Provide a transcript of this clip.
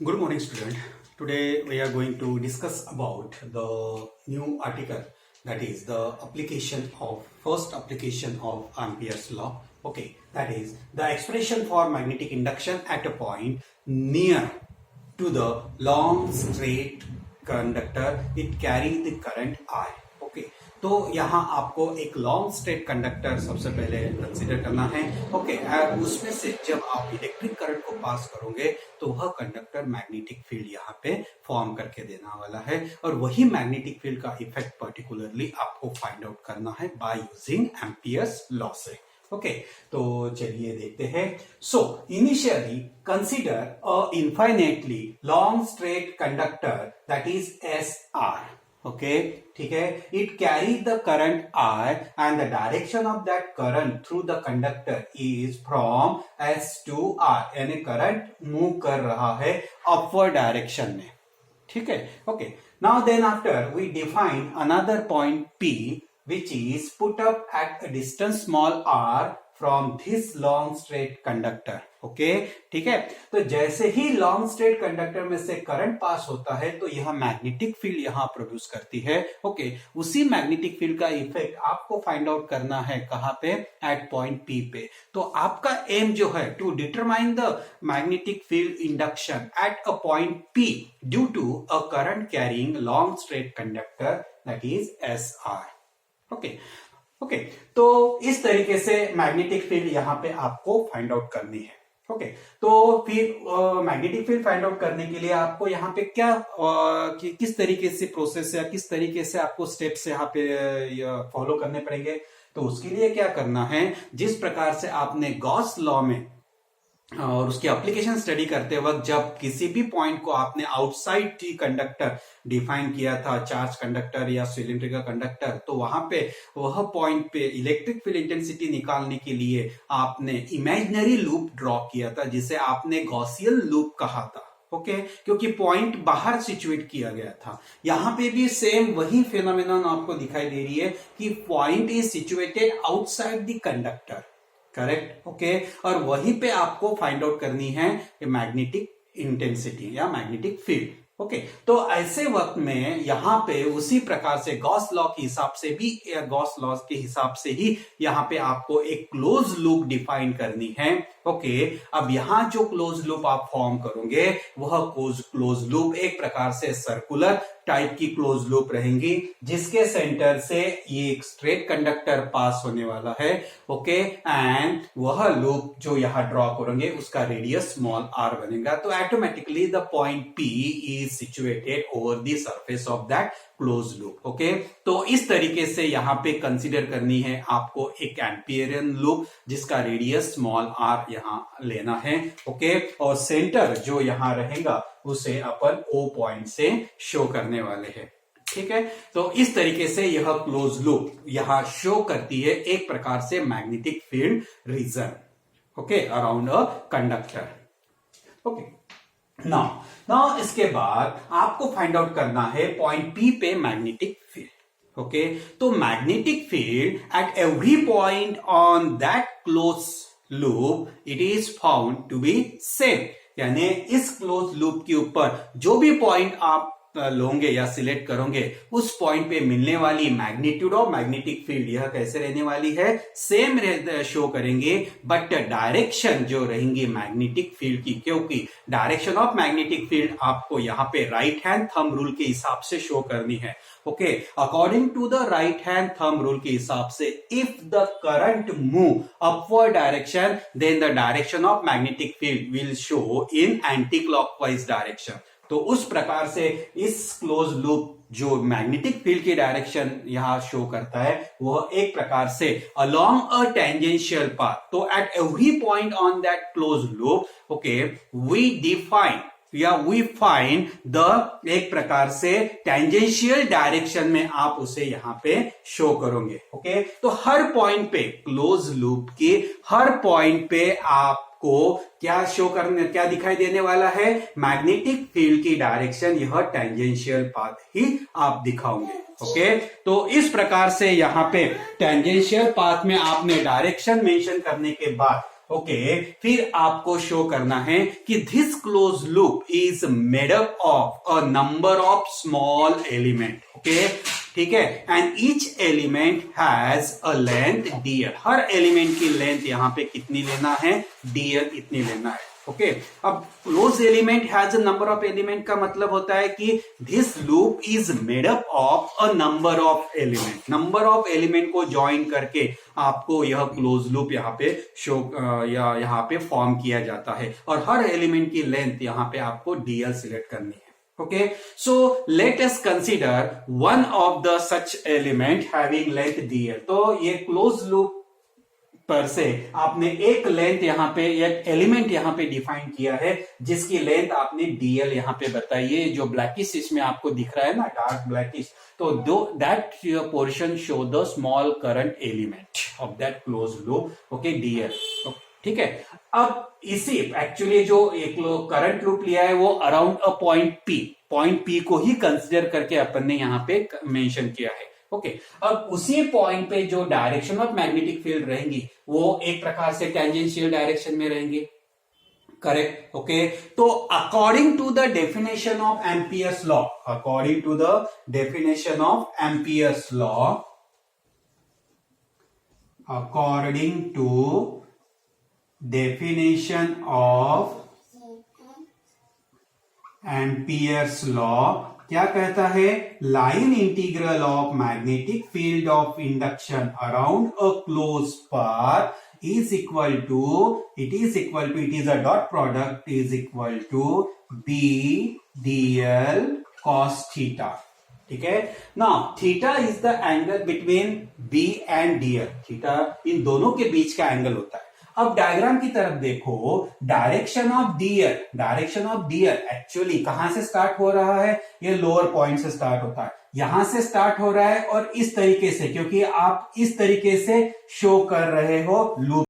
Good morning, student. Today we are going to discuss about the new article, that is the first application of Ampere's law. Okay, that is the expression for magnetic induction at a point near to the long straight conductor. It carry the current I. Okay, तो यहाँ आपको एक long straight conductor सबसे पहले consider करना है। Okay, उसमें से जब आप इलेक्ट्रिक करंट को पास करोगे तो वह कंडक्टर मैग्नेटिक फील्ड यहाँ पे फॉर्म करके देने वाला है, और वही मैग्नेटिक फील्ड का इफेक्ट पर्टिकुलरली आपको फाइंड आउट करना है बाय यूजिंग एम्पियर्स लॉ से। ओके, तो चलिए देखते हैं। So initially consider a infinitely long straight conductor that is S R. Okay, ठीक है। It carry the current I and the direction of that current through the conductor is from S to R, यानी current move कर रहा है upward direction में। ठीक है। Okay, now then after we define another point P which is put up at a distance small r from this long straight conductor. Okay, ठीक है। तो जैसे ही लॉन्ग स्ट्रेट कंडक्टर में से करंट पास होता है तो यह मैग्नेटिक फील्ड यहां प्रोड्यूस करती है। ओके, उसी मैग्नेटिक फील्ड का इफेक्ट आपको फाइंड आउट करना है कहां पे? एट पॉइंट P पे। तो आपका एम जो है to determine the magnetic field induction at a point P due to a current carrying long straight conductor that is SR। Okay, तो इस तरीके से मैग्नेटिक फील्ड यहां पे आपको फाइंड आउट करनी है। ओके, तो फिर मैग्नेटिक फील्ड फाइंड आउट करने के लिए आपको यहाँ पे क्या किस तरीके से प्रोसेस या किस तरीके से आपको स्टेप्स यहाँ पे फॉलो करने पड़ेंगे। तो उसके लिए क्या करना है, जिस प्रकार से आपने गॉस लॉ में और उसकी एप्लीकेशन स्टडी करते वक्त जब किसी भी पॉइंट को आपने आउटसाइड टी कंडक्टर डिफाइन किया था, चार्ज कंडक्टर या सिलिंड्रिकल कंडक्टर, तो वहां पे वह पॉइंट पे इलेक्ट्रिक फील्ड इंटेंसिटी निकालने के लिए आपने इमेजिनरी लूप ड्रॉ किया था, जिसे आपने गॉसियन लूप कहा था। ओके, क्योंकि पॉइंट बाहर सिचुएट किया गया था। यहां पे भी सेम वही फिनोमेनन आपको दिखाई दे रही है कि point is situated outside the conductor. Correct. Okay, और वहीं पे आपको फाइंड आउट करनी है मैग्नेटिक इंटेंसिटी या मैग्नेटिक फील्ड। ओके, तो ऐसे वक्त में यहां पे उसी प्रकार से गॉस लॉ के हिसाब से भी या गॉस लॉ के हिसाब से ही यहां पे आपको एक क्लोज लूप डिफाइन करनी है। ओके, अब यहां जो क्लोज लूप आप फॉर्म करोगे वह क्लोज लूप एक प्रकार से सर्कुलर टाइप की क्लोज लूप रहेंगी, जिसके सेंटर से ये एक स्ट्रेट कंडक्टर पास होने वाला है। ओके, एंड वह लूप जो यहां ड्रॉ करेंगे उसका रेडियस स्मॉल r बनेगा। तो automatically the point P is situated over the surface of that close loop. Okay, तो इस तरीके से यहां पे कंसीडर करनी है आपको एक एम्पियरियन लूप जिसका रेडियस स्मॉल r यहां लेना है। ओके, और सेंटर जो यहां रहेगा उसे अपन O पॉइंट से शो करने वाले हैं। ठीक है, तो इस तरीके से यह क्लोज लूप यहां शो करती है एक प्रकार से magnetic field region. Okay, around a conductor. Okay, now इसके बाद आपको फाइंड आउट करना है पॉइंट P पे मैग्नेटिक फील्ड। ओके, तो magnetic field at every point on that close loop it is found to be same, यानी इस close loop के ऊपर जो भी पॉइंट आप लोगे या सिलेक्ट करोगे उस पॉइंट पे मिलने वाली मैग्नीट्यूड ऑफ मैग्नेटिक फील्ड यह कैसे रहने वाली है? सेम शो करेंगे, बट डायरेक्शन जो रहेंगी मैग्नेटिक फील्ड की, क्योंकि डायरेक्शन ऑफ मैग्नेटिक फील्ड आपको यहां पे राइट हैंड थंब रूल के हिसाब से शो करनी है। Okay, according to the right hand thumb rule के हिसाब से if the current move upward direction then the direction of magnetic field will show in anti clockwise direction. तो उस प्रकार से इस क्लोज लूप जो मैग्नेटिक फील्ड की डायरेक्शन यहां शो करता है वह एक प्रकार से अलोंग अ टेंजेंशियल पाथ। तो at every point on that close loop okay we define या वी फाइंड द एक प्रकार से टेंजेंशियल डायरेक्शन में आप उसे यहां पे शो करोगे। ओके, तो हर पॉइंट पे क्लोज लूप के हर पॉइंट पे आपको क्या शो करने क्या दिखाई देने वाला है? मैग्नेटिक फील्ड की डायरेक्शन यह टेंजेंशियल पाथ ही आप दिखाओगे। ओके, तो इस प्रकार से यहां पे टेंजेंशियल पाथ में आपने डायरेक्शन मेंशन करने के बाद ओके फिर आपको शो करना है कि this close loop is made up of a number of small element. Okay ठीक है, and each element has a length dl। Her element की लेंथ यहां पे कितनी लेना है, dl इतनी लेना है। ओके अब close element has a number of element का मतलब होता है कि this loop is made up of a number of element. Number of element को ज्वाइन करके आपको यह क्लोज लूप यहाँ पे शो या यहाँ पे फॉर्म किया जाता है, और हर एलिमेंट की लेंथ यहाँ पे आपको dl सिलेक्ट करनी है। Okay, so let us consider one of the such element having length dl। तो ये क्लोज लूप पर से आपने एक लेंथ यहाँ पे, एक एलिमेंट यहाँ पे डिफाइन किया है जिसकी लेंथ आपने dl यहाँ पे बताई है। जो ब्लैकिश इसमें आपको दिख रहा है ना, डार्क ब्लैकिश, तो दो that portion show the small current element of that close loop. Okay dl ठीक है। अब इसी एक्चुअली जो एक करंट लूप लिया है वो अराउंड अ पॉइंट P को ही कंसिडर करके अपन ने यहाँ पे मेंशन किया है। ओके अब उसी पॉइंट पे जो डायरेक्शन ऑफ मैग्नेटिक फील्ड रहेंगी वो एक प्रकार से टेंजेंशियल डायरेक्शन में रहेंगे, करेक्ट। ओके तो according to the definition of Ampere's law, according to the definition of Ampere's law, according to definition of Ampere's law क्या कहता है, line integral of magnetic field of induction around a close path is equal to, it is a dot product is equal to B dl cos theta. ठीक है ना, theta is the angle between b and dl। Theta इन दोनों के बीच का angle होता है। अब डायग्राम की तरफ देखो, डायरेक्शन ऑफ dl एक्चुअली कहां से स्टार्ट हो रहा है, ये लोअर पॉइंट से स्टार्ट होता है, यहां से स्टार्ट हो रहा है और इस तरीके से, क्योंकि आप इस तरीके से शो कर रहे हो लूप